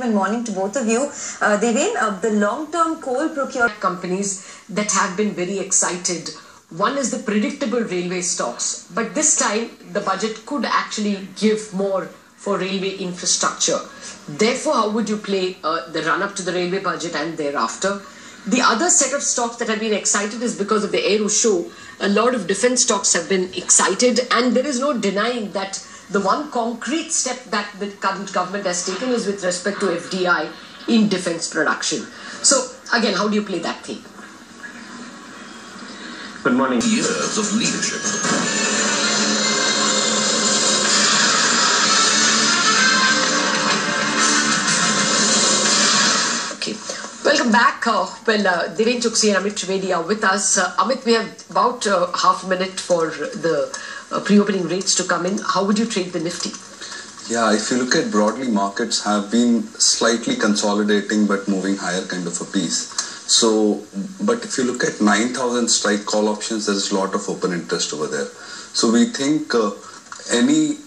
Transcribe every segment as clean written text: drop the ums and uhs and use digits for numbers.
Good morning to both of you. The long-term coal procurement companies that have been very excited. One is the predictable railway stocks, but this time the budget could actually give more for railway infrastructure. Therefore, how would you play the run-up to the railway budget and thereafter? The other set of stocks that have been excited is because of the Aero show. A lot of defense stocks have been excited, and there is no denying that the one concrete step that the current government has taken is with respect to FDI in defense production. So, again, how do you play that theme? Good morning. Years of leadership. Welcome back. Devendra Choksi and Amit Trivedi are with us. Amit, we have about half a minute for the pre-opening rates to come in. How would you trade the Nifty? Yeah, if you look at broadly, markets have been slightly consolidating but moving higher kind of a piece. So, but if you look at 9,000 strike call options, there is a lot of open interest over there. So we think any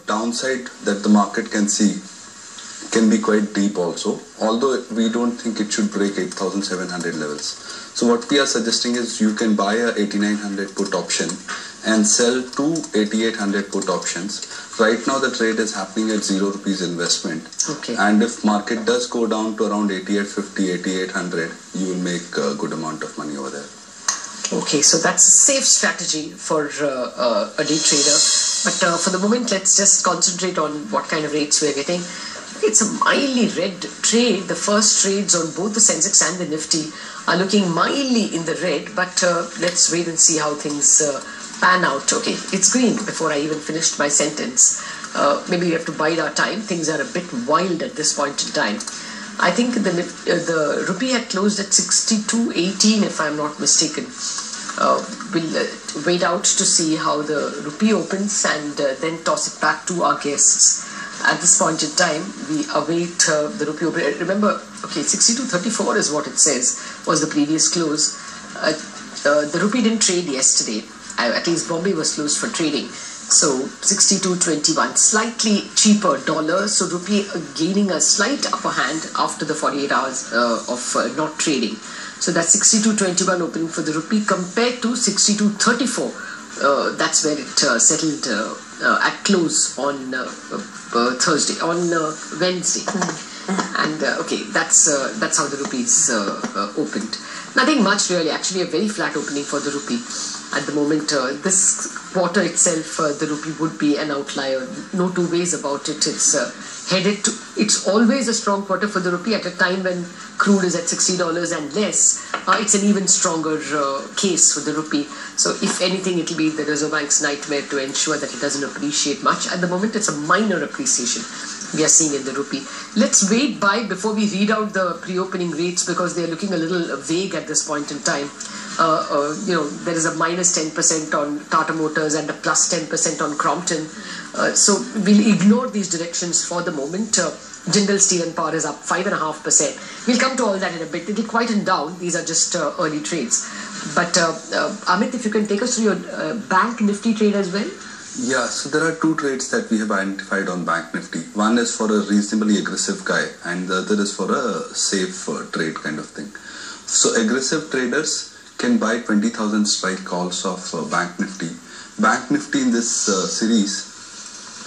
downside that the market can see can be quite deep also, although we don't think it should break 8,700 levels. So what we are suggesting is you can buy a 8,900 put option and sell two 8,800 put options. Right now the trade is happening at 0 rupees investment. Okay. And if market does go down to around 8,850, 8,800, you will make a good amount of money over there. Okay, so that's a safe strategy for a day trader. But for the moment, let's just concentrate on what kind of rates we're getting. It's a mildly red trade. The first trades on both the Sensex and the Nifty are looking mildly in the red, but let's wait and see how things pan out. Okay, it's green before I even finished my sentence. Maybe we have to bide our time. Things are a bit wild at this point in time. I think the rupee had closed at 62.18 if I'm not mistaken. We'll wait out to see how the rupee opens and then toss it back to our guests. At this point in time, we await the rupee open. Remember, okay, 62.34 is what it says, was the previous close. The rupee didn't trade yesterday. At least Bombay was closed for trading. So 62.21, slightly cheaper dollar. So rupee gaining a slight upper hand after the 48 hours of not trading. So that's 62.21 opening for the rupee compared to 62.34. That's where it settled at close on Thursday, on Wednesday. And okay, that's how the rupees opened. Nothing much really, actually a very flat opening for the rupee. At the moment, this quarter itself, the rupee would be an outlier. No two ways about it. It's headed to, it's always a strong quarter for the rupee at a time when crude is at $60 and less. It's an even stronger case for the rupee. So if anything, it'll be the Reserve Bank's nightmare to ensure that it doesn't appreciate much. At the moment, it's a minor appreciation we are seeing in the rupee. Let's wait before we read out the pre-opening rates because they're looking a little vague at this point in time. There is a minus 10% on Tata Motors and a plus 10% on Crompton. So we'll ignore these directions for the moment. Jindal Steel and Power is up 5.5%. We'll come to all that in a bit. It'll quieten down. These are just early trades. But Amit, if you can take us through your Bank Nifty trade as well. Yeah, so there are two trades that we have identified on Bank Nifty. One is for a reasonably aggressive guy and the other is for a safe trade kind of thing. So aggressive traders can buy 20,000 strike calls of Bank Nifty. Bank Nifty in this series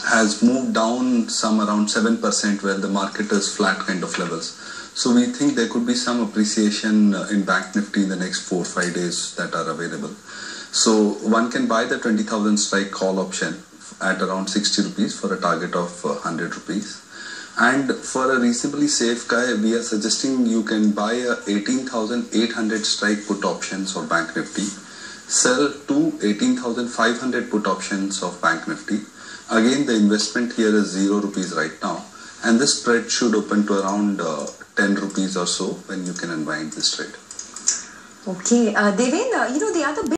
has moved down some around 7% where the market is flat kind of levels. So we think there could be some appreciation in Bank Nifty in the next 4-5 days that are available. So one can buy the 20,000 strike call option at around 60 rupees for a target of 100 rupees. And for a reasonably safe guy, we are suggesting you can buy a 18,800 strike put options of Bank Nifty, sell two 18,500 put options of Bank Nifty. Again, the investment here is 0 rupees right now. And this spread should open to around 10 rupees or so when you can unwind this trade. Okay, Devendra, the other